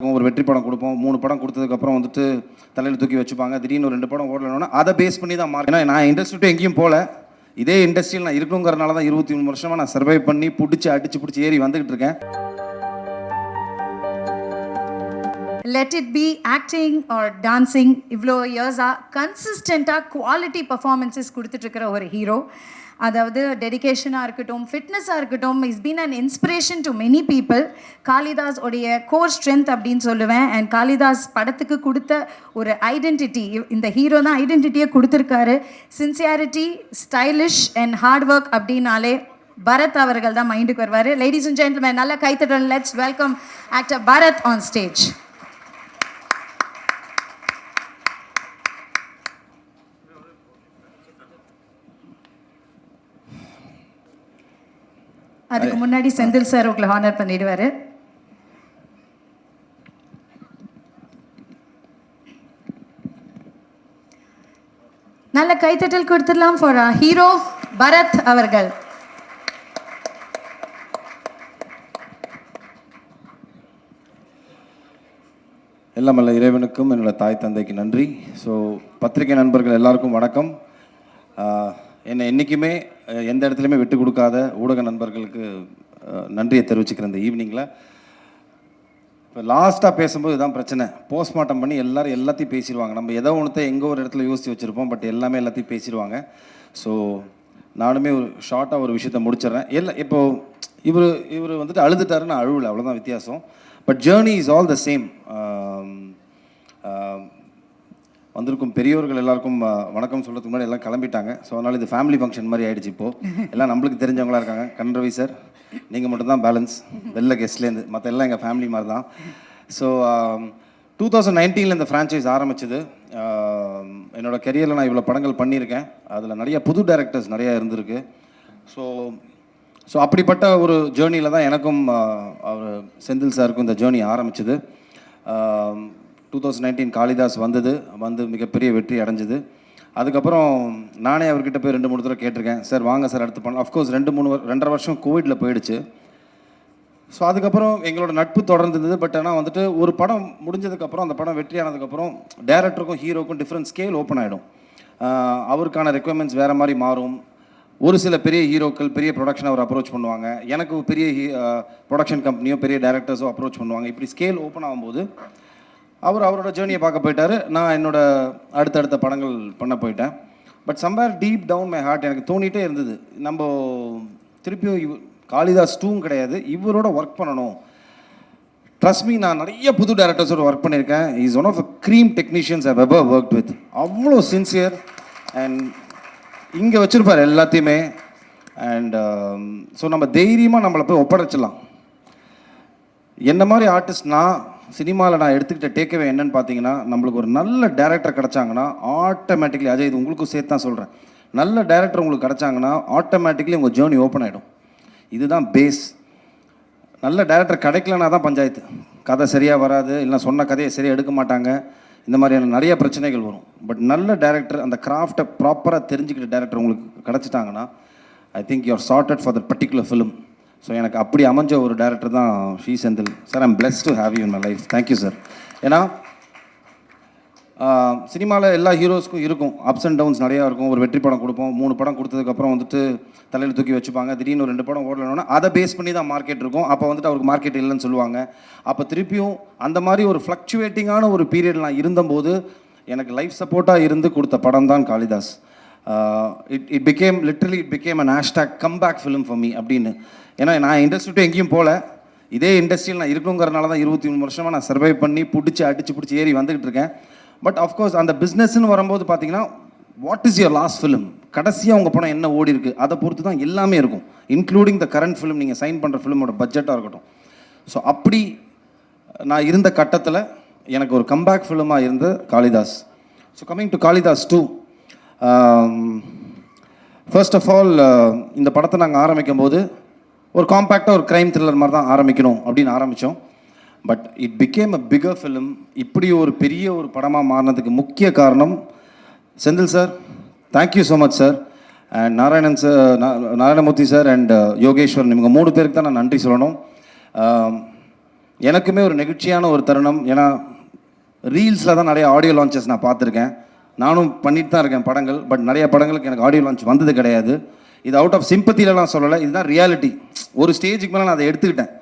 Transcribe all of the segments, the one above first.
ஒரு வெற்றி படம் கொடுப்போம், 3 படம் கொடுத்ததுக்கப்புறம் வந்துட்டு தலையில் தூக்கி வச்சுப்பாங்க. திடீர்னு ஒரு 2 படம் ஓடலன்னா அதை பேஸ் பண்ணி தான் மார்க். ஏன்னா நான் இண்டஸ்ட்ரி விட்டு எங்கேயும் போகல, இதே இண்டஸ்ட்ரியில் நான் இருக்கணுங்கிறனால தான் 23 வருஷமாக நான் சர்வை பண்ணி அடிச்சு ஏறி வந்துகிட்டு இருக்கேன். Let it be acting or dancing, இவ்வளோ இயர்ஸாக கன்சிஸ்டண்ட்டாக குவாலிட்டி பர்ஃபார்மன்ஸஸ் கொடுத்துட்ருக்கிற ஒரு ஹீரோ. அதாவது டெடிக்கேஷனாக இருக்கட்டும், ஃபிட்னஸாக இருக்கட்டும், is been an inspiration to many people. Kalidas உடைய கோர் ஸ்ட்ரென்த் அப்படின்னு சொல்லுவேன். அண்ட் காளிதாஸ் படத்துக்கு கொடுத்த ஒரு ஐடென்டிட்டி, இந்த ஹீரோ தான் ஐடென்டிட்டியை கொடுத்துருக்காரு. Sincerity, stylish and hard work அப்படின்னாலே பரத் அவர்கள் தான் மைண்டுக்கு வருவார். லேடிஸ் அண்ட் ஜென்டில்மேன், நல்ல கைத்தட்டல். Let's welcome actor Bharath on stage. அதுக்கு முன்னாடி செந்தில் சார் உங்களை ஹானர் பண்ணிடுவாரு. நல்ல கைத்தட்டல் கொடுத்துடலாம் ஃபார் ஹீரோ பரத் அவர்கள். எல்லாமல்ல இறைவனுக்கும் என்னோட தாய் தந்தைக்கு நன்றி. ஸோ பத்திரிகை நண்பர்கள் எல்லாருக்கும் வணக்கம். என்னை என்றைக்குமே எந்த இடத்துலையுமே விட்டு கொடுக்காத ஊடக நண்பர்களுக்கு நன்றியை தெரிவிச்சுக்கிறேன் இந்த ஈவினிங்கில். இப்போ லாஸ்ட்டாக பேசும்போது இதுதான் பிரச்சனை. போஸ்ட்மார்ட்டம் பண்ணி எல்லாத்தையும் பேசிடுவாங்க. நம்ம ஏதோ ஒன்றத்தை எங்கோ ஒரு இடத்துல யோசித்து வச்சுருப்போம், பட் எல்லாத்தையும் பேசிடுவாங்க. ஸோ நானுமே ஒரு ஷார்ட்டாக ஒரு விஷயத்தை முடிச்சிடுறேன். இப்போது இவர் வந்துட்டு அழுதுட்டாரு, நான் அழுவலை, அவ்வளோதான் வித்தியாசம். But journey is all the same. வந்திருக்கும் பெரியோர்கள் எல்லாருக்கும் வணக்கம் சொல்கிறதுக்கு முன்னாடி எல்லாம் கிளம்பிட்டாங்க. ஸோ அதனால் இது ஃபேமிலி ஃபங்க்ஷன் மாதிரி ஆகிடுச்சு. இப்போது எல்லாம் நம்மளுக்கு தெரிஞ்சவங்களாக இருக்காங்க. கண்ரவி சார், நீங்கள் மட்டும்தான் பேலன்ஸ் வெளில கெஸ்ட்லேருந்து, மற்ற எல்லாம் எங்கள் ஃபேமிலி மாதிரி தான். ஸோ 2019 இந்த ஃப்ரான்ச்சைஸ் ஆரம்பிச்சது. என்னோடய கெரியரில் நான் இவ்வளோ படங்கள் பண்ணியிருக்கேன். அதில் நிறைய புது டைரக்டர்ஸ் நிறையா இருந்திருக்கு. ஸோ அப்படிப்பட்ட ஒரு ஜேர்னியில் தான் எனக்கும் அவர் செந்தில் சாருக்கும் இந்த ஜேர்னி ஆரம்பிச்சது. 2019 காளிதாஸ் வந்து மிகப்பெரிய வெற்றி அடைஞ்சிது. அதுக்கப்புறம் நானே அவர்கிட்ட போய் 2-3 தடவை கேட்டிருக்கேன், சார் வாங்க சார் அடுத்து பண்ணலாம். அஃப்கோர்ஸ் 2-2.5 வருஷம் கோவிடில் போயிடுச்சு. ஸோ அதுக்கப்புறம் எங்களோட நட்பு தொடர்ந்துருந்தது. பட் ஆனால் வந்துட்டு ஒரு படம் முடிஞ்சதுக்கப்புறம், அந்த படம் வெற்றி ஆனதுக்கப்புறம் டேரக்டருக்கும் ஹீரோக்கும் டிஃப்ரெண்ட் ஸ்கேல் ஓப்பன் ஆகிடும். அவருக்கான ரெக்குவயர்மெண்ட்ஸ் வேறு மாதிரி மாறும். ஒரு சில பெரிய ஹீரோக்கள் பெரிய ப்ரொடக்ஷன் அவர் அப்ரோச் பண்ணுவாங்க, எனக்கு பெரிய ப்ரொடக்ஷன் கம்பெனியோ பெரிய டேரக்டர்ஸோ அப்ரோச் பண்ணுவாங்க. இப்படி ஸ்கேல் ஓப்பன் ஆகும்போது அவரோட ஜேர்னியை பார்க்க போயிட்டார், நான் என்னோட அடுத்தடுத்த படங்கள் பண்ண போயிட்டேன். But somewhere deep down my heart எனக்கு தோணிகிட்டே இருந்தது, நம்ம திருப்பியும் காளிதாஸ் 2 கிடையாது, இவரோட ஒர்க் பண்ணணும். ட்ரஸ்ட் மீ, நான் நிறைய புது டேரக்டர்ஸோட ஒர்க் பண்ணியிருக்கேன். Is one of the cream technicians I've ever worked with. அவ்வளோ சின்சியர் அண்ட் இங்கே வச்சுருப்பார் எல்லாத்தையுமே. அண்ட் ஸோ நம்ம தைரியமாக நம்மளை போய் ஒப்படைச்சிடலாம். என்ன மாதிரி ஆர்டிஸ்ட் சினிமாவில் நான் எடுத்துக்கிட்ட டேக்அவே என்னன்னு பார்த்தீங்கன்னா, நம்மளுக்கு ஒரு நல்ல டேரக்டர் கிடச்சாங்கன்னா ஆட்டோமேட்டிக்லி, அஜய் இது உங்களுக்கும் சேர்த்து தான் சொல்கிறேன், நல்ல டேரக்டர் உங்களுக்கு கிடச்சாங்கன்னா ஆட்டோமேட்டிக்லி உங்கள் ஜேர்னி ஓப்பன் ஆகிடும். இதுதான் பேஸ். நல்ல டேரக்டர் கிடைக்கலனா தான் பஞ்சாயத்து. கதை சரியாக வராது, இல்லை சொன்ன கதையை சரியாக எடுக்க மாட்டாங்க, இந்த மாதிரியான நிறைய பிரச்சனைகள் வரும். பட் நல்ல டேரக்டர், அந்த கிராஃப்டை ப்ராப்பராக தெரிஞ்சுக்கிட்ட டேரக்டர் உங்களுக்கு கிடச்சிட்டாங்கன்னா I think you are charted for that particular film. So எனக்கு அப்படி அமைஞ்ச ஒரு டேரக்டர் தான் Shri Senthil sir. I'm blessed to have you in my life. Thank you sir. ஏன்னா சினிமாவில் எல்லா ஹீரோஸ்க்கும் இருக்கும், அப்ஸ் அண்ட் டவுன்ஸ் நிறையா இருக்கும். ஒரு வெற்றி படம் கொடுப்போம், 3 படம் கொடுத்ததுக்கப்புறம் வந்துட்டு தலையில் தூக்கி வச்சுப்பாங்க. திடீர்னு ஒரு 2 படம் ஓடலன்னா அதை பேஸ் பண்ணி தான் மார்க்கெட் இருக்கும். அப்போ வந்துட்டு அவருக்கு மார்க்கெட் இல்லைன்னு சொல்லுவாங்க. அப்போ திருப்பியும் அந்த மாதிரி ஒரு ஃப்ளக்சுவேட்டிங்கான ஒரு பீரியட் நான் இருந்தபோது எனக்கு லைஃப் சப்போர்ட்டாக இருந்து கொடுத்த படம் தான் Kalidas. It became an hashtag comeback film for me அப்படின்னு. ஏன்னா நான் இண்டஸ்ட்ரி விட்டு எங்கேயும் போகல, இதே இண்டஸ்ட்ரியில் நான் இருக்கணுங்கிறனால தான் 23 வருஷமாக நான் சர்வை பண்ணி அடிச்சு ஏறி வந்துக்கிட்டு இருக்கேன். பட் அஃப்கோர்ஸ் அந்த பிஸ்னஸ்ன்னு வரும்போது பார்த்தீங்கன்னா, what is your last film, கடைசியாக உங்கள் படம் என்ன ஓடி இருக்குது, அதை பொறுத்து தான் எல்லாமே இருக்கும், இன்க்ளூடிங் த கரண்ட் ஃபிலிம், நீங்கள் சைன் பண்ணுற ஃபிலிமோட பட்ஜெட்டாக இருக்கட்டும். ஸோ அப்படி நான் இருந்த கட்டத்தில் எனக்கு ஒரு கம்பேக் ஃபிலிமாக இருந்த Kalidas. So coming to Kalidas 2, first of all இந்த படத்தை நாங்கள் ஆரம்பிக்கும் போது ஒரு காம்பேக்டாக ஒரு க்ரைம் த்ரில்லர் மாதிரி தான் ஆரம்பிக்கணும் அப்படின்னு ஆரம்பித்தோம். But it became a bigger film. இப்படி ஒரு பெரிய ஒரு படமாக மாறினதுக்கு முக்கிய காரணம் Senthil sir. Thank you so much sir. And Narayanan sir, Narayanamurthy sir and Yogeswaran, இவங்க 3 பேருக்கு தான் நான் நன்றி சொல்லணும். எனக்குமே ஒரு நெகிழ்ச்சியான ஒரு தருணம். ஏன்னா ரீல்ஸில் தான் நிறைய ஆடியோ லான்ச்சஸ் நான் பார்த்துருக்கேன். நானும் பண்ணிட்டு தான் இருக்கேன் படங்கள். பட் நிறைய படங்களுக்கு எனக்கு ஆடியோ லான்ச் வந்தது கிடையாது. இது அவுட் ஆஃப் சிம்பத்திலலாம் சொல்லலை, இதுதான் ரியாலிட்டி. ஒரு ஸ்டேஜுக்கு மேலே நான் அதை எடுத்துக்கிட்டேன்.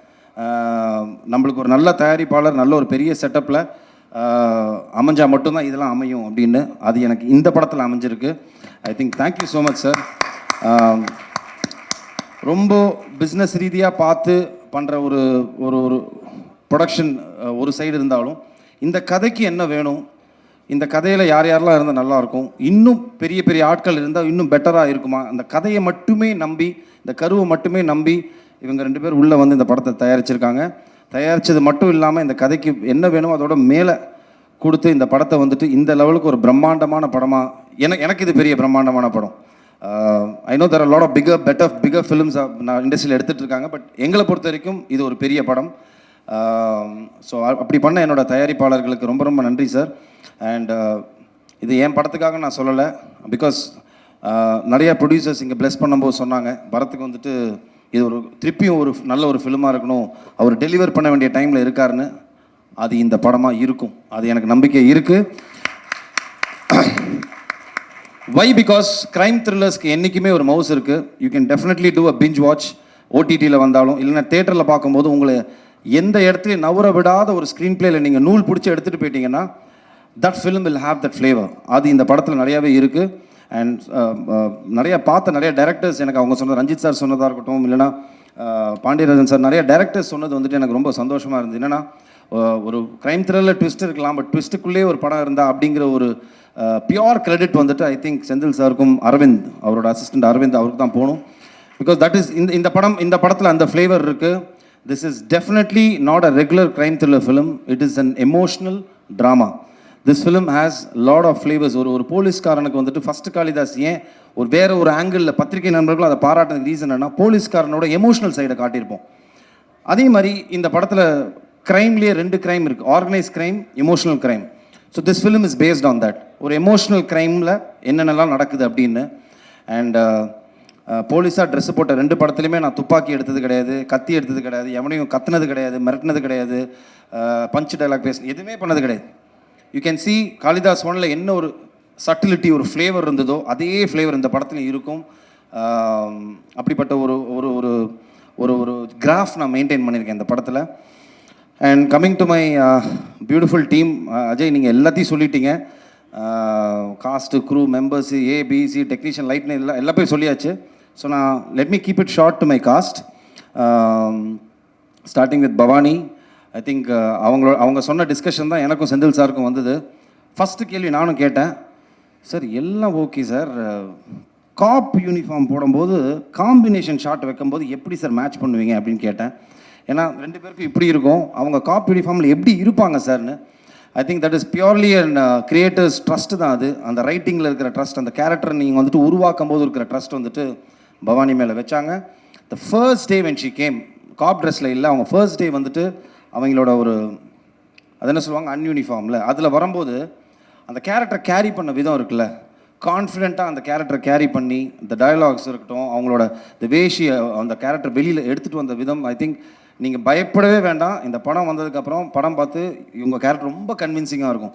நம்மளுக்கு ஒரு நல்ல தயாரிப்பாளர், நல்ல ஒரு பெரிய செட்டப்பில் அமைஞ்சால் மட்டும்தான் இதெல்லாம் அமையும் அப்படின்னு. அது எனக்கு இந்த படத்தில் அமைஞ்சிருக்கு. I think thank you so much sir. ரொம்ப பிஸ்னஸ் ரீதியாக பார்த்து பண்ணுற ஒரு ஒரு ஒரு ப்ரொடக்ஷன் ஒரு சைடு இருந்தாலும், இந்த கதைக்கு என்ன வேணும், இந்த கதையில் யார் யாரெல்லாம் இருந்தால் நல்லாயிருக்கும், இன்னும் பெரிய பெரிய ஆட்கள் இருந்தால் இன்னும் பெட்டராக இருக்குமா, அந்த கதையை மட்டுமே நம்பி, இந்த கருவை மட்டுமே நம்பி இவங்க 2 பேர் உள்ளே வந்து இந்த படத்தை தயாரிச்சிருக்காங்க. தயாரித்தது மட்டும் இல்லாமல் இந்த கதைக்கு என்ன வேணுமோ அதோட மேலே கொடுத்து இந்த படத்தை வந்துட்டு இந்த லெவலுக்கு ஒரு பிரம்மாண்டமான படமாக, எனக்கு இது பெரிய பிரம்மாண்டமான படம். I know there are lot of bigger films நான் இண்டஸ்ட்ரியில் எடுத்துகிட்டு இருக்காங்க. பட் எங்களை பொறுத்த வரைக்கும் இது ஒரு பெரிய படம். ஸோ அப்படி பண்ண என்னோட தயாரிப்பாளர்களுக்கு ரொம்ப ரொம்ப நன்றி சார். அண்ட் இது என் படத்துக்காக நான் சொல்லலை. பிகாஸ் நிறையா ப்ரொடியூசர்ஸ் இங்கே ப்ளெஸ் பண்ணும்போது சொன்னாங்க, பரத்துக்கு வந்துட்டு இது ஒரு திருப்பியும் ஒரு நல்ல ஒரு ஃபிலிமாக இருக்கணும், அவர் டெலிவர் பண்ண வேண்டிய டைமில் இருக்காருன்னு. அது இந்த படமாக இருக்கும், அது எனக்கு நம்பிக்கை இருக்குது. வை? பிகாஸ் க்ரைம் த்ரில்லர்ஸ்க்கு என்றைக்குமே ஒரு மவுஸ் இருக்குது. You can definitely do a binge watch. ஓடிடியில் வந்தாலும் இல்லைன்னா தேட்டரில் பார்க்கும்போது உங்களை எந்த இடத்துலையும் நவர விடாத ஒரு ஸ்க்ரீன் பிளேயில் நீங்கள் நூல் பிடிச்சி எடுத்துகிட்டு போயிட்டீங்கன்னா that film will have that flavour. அது இந்த படத்தில் நிறையாவே இருக்குது. அண்ட் நிறையா நிறைய டைரக்டர்ஸ் எனக்கு அவங்க சொன்னது, ரஞ்சித் சார் சொன்னதாக இருக்கட்டும், இல்லைனா பாண்டியராஜன் சார், நிறைய டைரக்டர்ஸ் சொன்னது வந்துட்டு எனக்கு ரொம்ப சந்தோஷமாக இருந்தது. என்னென்னா ஒரு க்ரைம் த்ரில்லர் ட்விஸ்ட் இருக்கலாம், பட் ட்விஸ்ட்டுக்குள்ளேயே ஒரு படம் இருந்தால் அப்படிங்கிற ஒரு பியோர் கிரெடிட் வந்துட்டு ஐ திங்க் செந்தில் சாருக்கும் அரவிந்த், அவரோட அசிஸ்டன்ட் அரவிந்த், அவருக்கு தான் போகணும். பிகாஸ் தட் இஸ் இந்த படத்தில் அந்த ஃப்ளேவர் இருக்குது. This is definitely not a regular crime thriller film. It is an emotional drama. This film has lot of flavours. ஒரு போலீஸ்காரனுக்கு வந்துட்டு ஃபஸ்ட்டு காளிதாஸ் ஏன் வேறு ஒரு ஆங்கிளில் பத்திரிகை நண்பர்களும் அதை பாராட்டுறதுக்கு ரீசன் என்னன்னா, போலீஸ்காரனோட எமோஷ்னல் சைடை காட்டியிருப்போம். அதே மாதிரி இந்த படத்தில் க்ரைம்லேயே 2 க்ரைம் இருக்குது, organise crime, emotional crime. So this film is based on that. ஒரு எமோஷ்னல் க்ரைமில் என்னென்னலாம் நடக்குது அப்படின்னு. அண்ட் போலீஸாக ட்ரெஸ்ஸு போட்ட 2 படத்துலையுமே நான் துப்பாக்கி எடுத்தது கிடையாது, கத்தி எடுத்தது கிடையாது, எவனையும் கத்துனது கிடையாது, மிரட்டினது கிடையாது, பஞ்ச் டைலாக் பேச எதுவுமே பண்ணது கிடையாது. யூ கேன் சி காளிதாஸ் 1ல் என்ன ஒரு சட்டிலிட்டி, ஒரு ஃப்ளேவர் இருந்ததோ அதே ஃப்ளேவர் இந்த படத்துலையும் இருக்கும். அப்படிப்பட்ட ஒரு ஒரு ஒரு ஒரு ஒரு கிராஃப் நான் மெயின்டைன் பண்ணியிருக்கேன் இந்த படத்தில். And coming to my beautiful team, Ajay நீங்கள் எல்லாத்தையும் சொல்லிட்டீங்க. Cast, crew, members, ABC, technician, லைட்னு எல்லா பேரும் சொல்லியாச்சு. ஸோ நான் let me keep it short to my cast. Starting with Bhavani. I think அவங்க சொன்ன டிஸ்கஷன் தான் எனக்கும் செந்தில் சாருக்கும் வந்தது. ஃபஸ்ட்டு கேள்வி நானும் கேட்டேன், சார் எல்லாம் ஓகே சார், காப் யூனிஃபார்ம் போடும்போது காம்பினேஷன் ஷாட் வைக்கும்போது எப்படி சார் மேட்ச் பண்ணுவீங்க அப்படின்னு கேட்டேன். ஏன்னா 2 பேருக்கும் இப்படி இருக்கும், அவங்க காப் யூனிஃபார்மில் எப்படி இருப்பாங்க சார்னு. I think that is purely and creators trust தான் அது. அந்த ரைட்டிங்கில் இருக்கிற ட்ரஸ்ட், அந்த கேரக்டர் நீங்கள் வந்துட்டு உருவாக்கும் போது இருக்கிற ட்ரஸ்ட் வந்துட்டு பவானி மேலே வச்சாங்க. The first day when she came, cop ட்ரெஸ்ஸில் இல்லை, அவங்க ஃபர்ஸ்ட் டே வந்துட்டு அவங்களோட ஒரு அது என்ன சொல்லுவாங்க அன்யூனிஃபார்மில் அதில் வரும்போது அந்த கேரக்டர் கேரி பண்ண விதம் இருக்குல்ல, கான்ஃபிடென்ட்டாக அந்த கேரக்டர் கேரி பண்ணி, இந்த டயலாக்ஸ் இருக்கட்டும், அவங்களோட இந்த வேஷி அந்த கேரக்டர் வெளியில் எடுத்துகிட்டு வந்த விதம், ஐ திங்க் நீங்கள் பயப்படவே வேண்டாம். இந்த படம் வந்ததுக்கப்புறம் படம் பார்த்து இவங்க கேரக்டர் ரொம்ப கன்வின்சிங்காக இருக்கும்.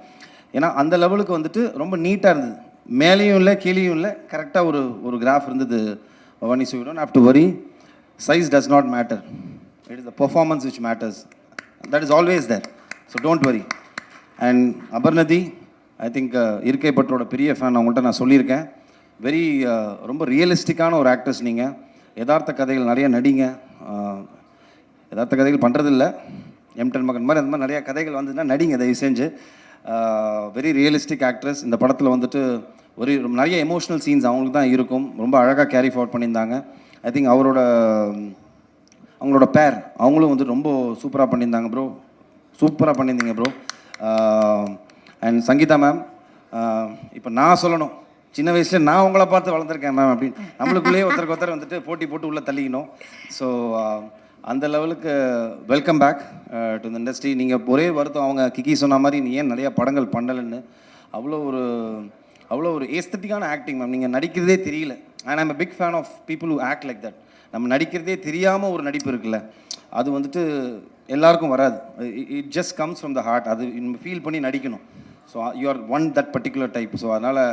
ஏன்னா அந்த லெவலுக்கு வந்துட்டு ரொம்ப நீட்டாக இருந்தது, மேலேயும் இல்லை கீழேயும் இல்லை, கரெக்டாக ஒரு கிராஃப் இருந்தது. Bhavani, so you don't have to worry, size does not matter, it is the performance which matters, that is always there, so don't worry. And Abarnathi, I think இருக்கை பற்றோட பெரிய ஃபேன், அவங்கள்ட்ட நான் சொல்லியிருக்கேன். வெரி ரொம்ப ரியலிஸ்டிக்கான ஒரு ஆக்ட்ரஸ் நீங்கள். யதார்த்த கதைகள் நிறைய நடிங்க. யதார்த்த கதைகள் பண்ணுறதில்ல, M10 மகன் மாதிரி அந்த மாதிரி நிறையா கதைகள் வந்ததுன்னா நடிங்க தயவு செஞ்சு. Very realistic actress. இந்த படத்தில் வந்துட்டு நிறைய எமோஷ்னல் சீன்ஸ் அவங்களுக்கு தான் இருக்கும், ரொம்ப அழகாக கேரி ஃபார்வர்ட் பண்ணியிருந்தாங்க. ஐ திங்க் அவங்களோட பேர் அவங்களும் வந்து ரொம்ப சூப்பராக பண்ணியிருந்தாங்க ப்ரோ, சூப்பராக பண்ணியிருந்தீங்க ப்ரோ. அண்ட் சங்கீதா மேம், இப்போ நான் சொல்லணும், சின்ன வயசில் நான் உங்களை பார்த்து வளர்ந்துருக்கேன் மேம் அப்படின்னு நம்மளுக்குள்ளேயே ஒருத்தருக்கு வந்துட்டு போட்டி போட்டு உள்ளே தள்ளிக்கணும். ஸோ அந்த லெவலுக்கு welcome back to the industry. நீங்கள் ஒரே வருத்தம், அவங்க கிக்கி சொன்ன மாதிரி நீ ஏன் நிறையா படங்கள் பண்ணலைன்னு. அவ்வளோ ஒரு ஏஸ்தட்டிக்கான ஆக்டிங் மேம், நீங்கள் நடிக்கிறதே தெரியல. And I'm a big fan of people who act like that. நம்ம நடிக்கிறதே தெரியாமல் ஒரு நடிப்பு இருக்குல்ல, அது வந்துட்டு எல்லாருக்கும் வராது. It just comes from the heart. அது ஃபீல் பண்ணி நடிக்கணும். So you are one that particular type. So அதனால்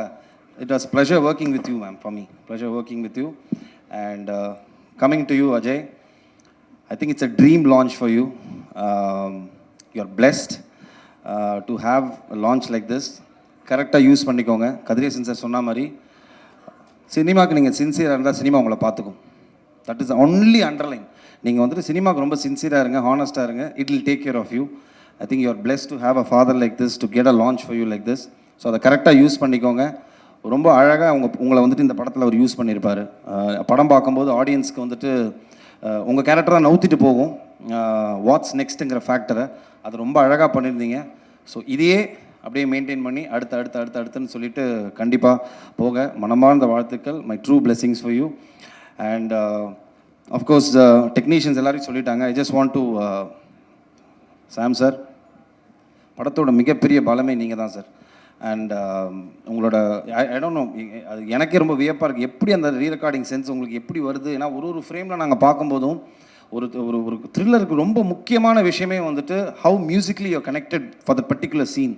it was pleasure working with you ma'am. For me pleasure working with you. And coming to you Ajay, I think it's a dream launch for you. You're blessed to have a launch like this. கரெக்டாக use பண்ணிக்கோங்க. Kathiresan sir சொன்ன மாதிரி சினிமாவுக்கு நீங்கள் சின்சியராக இருந்தால் cinema உங்களை பார்த்துக்கும். That is only underline. நீங்கள் வந்துட்டு சினிமாவுக்கு ரொம்ப சின்சியராக இருங்க, ஹானஸ்ட்டாக இருங்க. It will take care of you. I think you are blessed to have a father like this, to get a launch for you like this. So அதை கரெக்டாக யூஸ் பண்ணிக்கோங்க. ரொம்ப அழகாக உங்களை வந்துட்டு இந்த படத்தில் அவர் யூஸ் பண்ணியிருப்பார். படம் பார்க்கும்போது ஆடியன்ஸ்க்கு வந்துட்டு உங்கள் கேரக்டராக நவுத்திட்டு போகும் வாட்ஸ் நெக்ஸ்ட்டுங்கிற ஃபேக்டரை. அது ரொம்ப அழகாக பண்ணியிருந்தீங்க. ஸோ இதையே அப்படியே மெயின்டைன் பண்ணி அடுத்துன்னு சொல்லிட்டு கண்டிப்பாக போக மனமார்ந்த வாழ்த்துக்கள். My true blessings for you. And of course technicians எல்லாரையும் சொல்லிட்டாங்க. I just want to Sam sir, படத்தோட மிகப்பெரிய பலமே நீங்கள் தான் சார். அண்ட் உங்களோட ஐ டோன்ட் நோ, அது எனக்கே ரொம்ப வியப்பாக இருக்குது எப்படி அந்த ரீரெக்கார்டிங் சென்ஸ் உங்களுக்கு எப்படி வருது. ஏன்னா ஒரு ஃப்ரேமில் நாங்கள் பார்க்கும்போதும் ஒரு ஒரு ஒரு த்ரில்லருக்கு ரொம்ப முக்கியமான விஷயமே வந்துட்டு how musically you connected for the particular scene.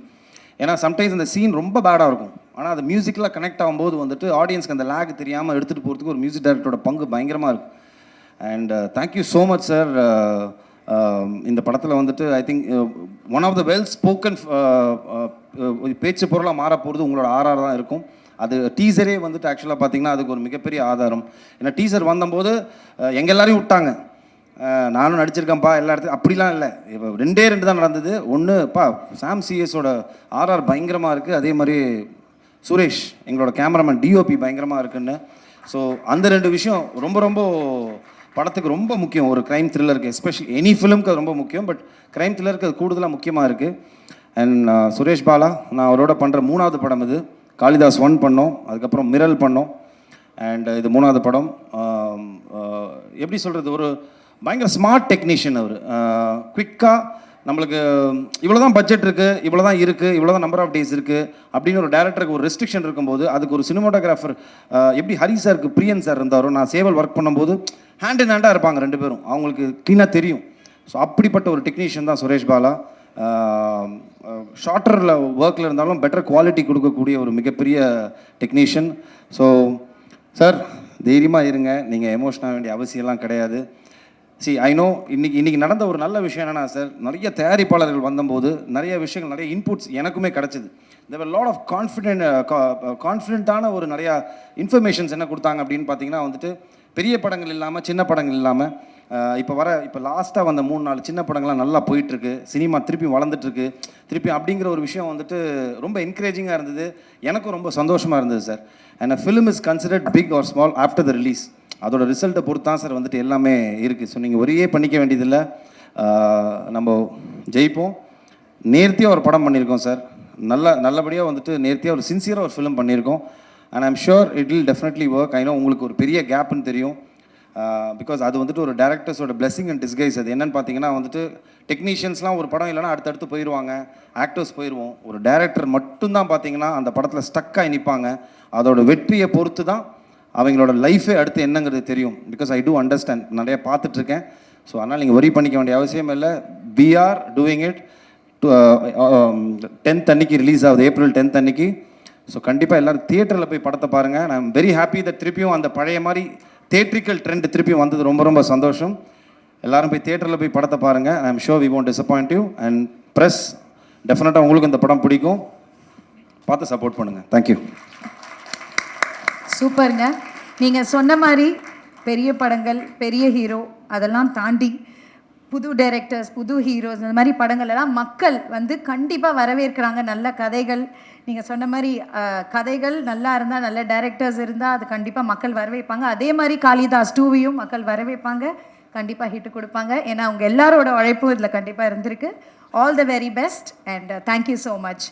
ஏன்னா சம்டைம்ஸ் அந்த சீன் ரொம்ப பேடாக இருக்கும், ஆனால் அது மியூசிக்கில் கனெக்ட் ஆகும்போது வந்துட்டு ஆடியன்ஸ்க்கு அந்த லேக் தெரியாமல் எடுத்துகிட்டு போகிறதுக்கு ஒரு மியூசிக் டைரக்டரோட பங்கு பயங்கரமாக இருக்குது. And thank you so much sir. இந்த படத்தில் வந்துட்டு I think one of the well spoken பேச்சு பொருளாக மாற போகிறது உங்களோட ஆர்ஆர் தான் இருக்கும். அது டீசரே வந்துட்டு ஆக்சுவலாக பார்த்தீங்கன்னா அதுக்கு ஒரு மிகப்பெரிய ஆதாரம். ஏன்னா டீசர் வந்தபோது எங்கள் எல்லாரையும் விட்டாங்க. நானும் நடிச்சிருக்கேன்ப்பா எல்லா இடத்துலையும், அப்படிலாம் இல்லை. இப்போ 2 தான் நடந்தது. ஒன்றுப்பா சாம் சிஎஸோட ஆர்ஆர் பயங்கரமாக இருக்குது, அதே மாதிரி சுரேஷ் எங்களோட கேமராமேன் டிஓபி பயங்கரமாக இருக்குன்னு. ஸோ அந்த 2 விஷயம் ரொம்ப ரொம்ப படத்துக்கு ரொம்ப முக்கியம். ஒரு க்ரைம் த்ரில்லருக்கு, எஸ்பெஷலி எனி ஃபிலிம்க்கு அது ரொம்ப முக்கியம், பட் க்ரைம் த்ரில்லருக்கு அது கூடுதலாக முக்கியமாக இருக்குது. அண்ட் சுரேஷ் பாலா, நான் அவரோட பண்ணுற 3வது படம் இது. காளிதாஸ் 1 பண்ணோம், அதுக்கப்புறம் மிரல் பண்ணோம், அண்ட் இது 3வது படம். எப்படி சொல்கிறது, ஒரு பயங்கர ஸ்மார்ட் டெக்னீஷியன் அவர். குவிக்காக நம்மளுக்கு இவ்வளோ தான் பட்ஜெட் இருக்குது, இவ்வளோ தான் இருக்குது, இவ்வளோ தான் நம்பர் ஆஃப் டேஸ் இருக்குது அப்படின்னு ஒரு டேரக்டருக்கு ஒரு ரெஸ்ட்ரிக்ஷன் இருக்கும்போது அதுக்கு ஒரு சினிமாட்டோகிராஃபர் எப்படி ஹரி சாருக்கு பிரியன் சார் இருந்தாரோ, நான் சேவல் ஒர்க் பண்ணும்போது ஹேண்ட் இன் ஹேண்டாக இருப்பாங்க 2 பேரும், அவங்களுக்கு க்ளீனாக தெரியும். ஸோ அப்படிப்பட்ட ஒரு டெக்னீஷியன் தான் சுரேஷ் பாலா. ஷார்ட்டரில் ஒர்க்கில் இருந்தாலும் பெட்டர் குவாலிட்டி கொடுக்கக்கூடிய ஒரு மிகப்பெரிய டெக்னீஷியன். ஸோ சார் தைரியமாக இருங்க, நீங்கள் எமோஷனாக வேண்டிய அவசியம்லாம் கிடையாது. ஐ நோ இன்னைக்கு நடந்த ஒரு நல்ல விஷயம் என்னென்னா சார், நிறைய தயாரிப்பாளர்கள் வந்தபோது நிறைய விஷயங்கள், நிறைய இன்புட்ஸ் எனக்குமே கிடச்சிது. தேர் வர் லாட் ஆஃப் கான்ஃபிடென்ட்டான ஒரு நிறையா இன்ஃபர்மேஷன்ஸ் என்ன கொடுத்தாங்க அப்படின்னு பார்த்தீங்கன்னா வந்துட்டு பெரிய படங்கள் இல்லாமல் சின்ன படங்கள் இல்லாமல் இப்போ லாஸ்ட்டாக வந்த 3-4 சின்ன படங்கள்லாம் நல்லா போயிட்டுருக்கு, சினிமா திருப்பி வளர்ந்துட்டுருக்கு திருப்பி அப்படிங்கிற ஒரு விஷயம் வந்துட்டு ரொம்ப என்கரேஜிங்காக இருந்தது. எனக்கும் ரொம்ப சந்தோஷமாக இருந்தது sir. And a film is considered big or small after the release. அதோட ரிசல்ட்டை பொறுத்து தான் சார் வந்துட்டு எல்லாமே இருக்குது. ஸோ நீங்கள் ஒரே பண்ணிக்க வேண்டியதில்லை, நம்ம ஜெயிப்போம். நேர்த்தியாக ஒரு படம் பண்ணியிருக்கோம் சார், நல்லபடியாக வந்துட்டு நேர்த்தியாக ஒரு சின்சியராக ஒரு ஃபிலிம் பண்ணியிருக்கோம். And I'm sure it will definitely work. I know உங்களுக்கு ஒரு பெரிய கேப்னு தெரியும், பிகாஸ் அது வந்துட்டு ஒரு டேரக்டர்ஸோட பிளெஸிங் அண்ட் டிஸ்கைஸ். அது என்னென்னு பார்த்தீங்கன்னா வந்துட்டு டெக்னீஷியன்ஸ்லாம் ஒரு படம் இல்லைனா அடுத்தடுத்து போயிடுவாங்க, ஆக்டர்ஸ் போயிடுவோம். ஒரு டேரக்டர் மட்டும்தான் பார்த்தீங்கன்னா அந்த படத்தில் ஸ்டக்காகி நிற்பாங்க. அதோட வெற்றியை பொறுத்து தான் அவங்களோட லைஃபே அடுத்து என்னங்கிறது தெரியும். பிகாஸ் ஐ டூ அண்டர்ஸ்டாண்ட், நிறைய பார்த்துட்ருக்கேன். ஸோ அதனால் நீங்கள் ஒரி பண்ணிக்க வேண்டிய அவசியம் இல்லை. We are doing it. 10th அன்னைக்கு ரிலீஸ் ஆகுது, April 10th அன்னைக்கு. ஸோ கண்டிப்பாக எல்லோரும் தியேட்டரில் போய் படத்தை பாருங்கள். நான் ஐம் வெரி ஹாப்பி தட் திருப்பியும் அந்த பழைய மாதிரி தியேட்ரிக்கல் ட்ரெண்ட் திருப்பியும் வந்தது ரொம்ப ரொம்ப சந்தோஷம். எல்லோரும் போய் தியேட்டரில் போய் படத்தை பாருங்கள். I am sure we won't disappoint you. And press டெஃபினட்டாக உங்களுக்கு இந்த படம் பிடிக்கும், பார்த்து சப்போர்ட் பண்ணுங்கள். தேங்க்யூ. சூப்பருங்க. நீங்கள் சொன்ன மாதிரி பெரிய படங்கள், பெரிய ஹீரோ அதெல்லாம் தாண்டி புது டைரக்டர்ஸ், புது ஹீரோஸ், இந்த மாதிரி படங்கள் எல்லாம் மக்கள் வந்து கண்டிப்பாக வரவேற்கிறாங்க. நல்ல கதைகள், நீங்கள் சொன்ன மாதிரி கதைகள் நல்லா இருந்தால், நல்ல டைரக்டர்ஸ் இருந்தால் அது கண்டிப்பாக மக்கள் வரவேற்பாங்க. அதே மாதிரி காளிதாஸ் 2வையும் மக்கள் வரவேற்பாங்க, கண்டிப்பாக ஹிட்டு கொடுப்பாங்க. ஏன்னா அவங்க எல்லாரோட உழைப்பும் இதில் கண்டிப்பாக இருந்திருக்கு. All the very best and thank you so much.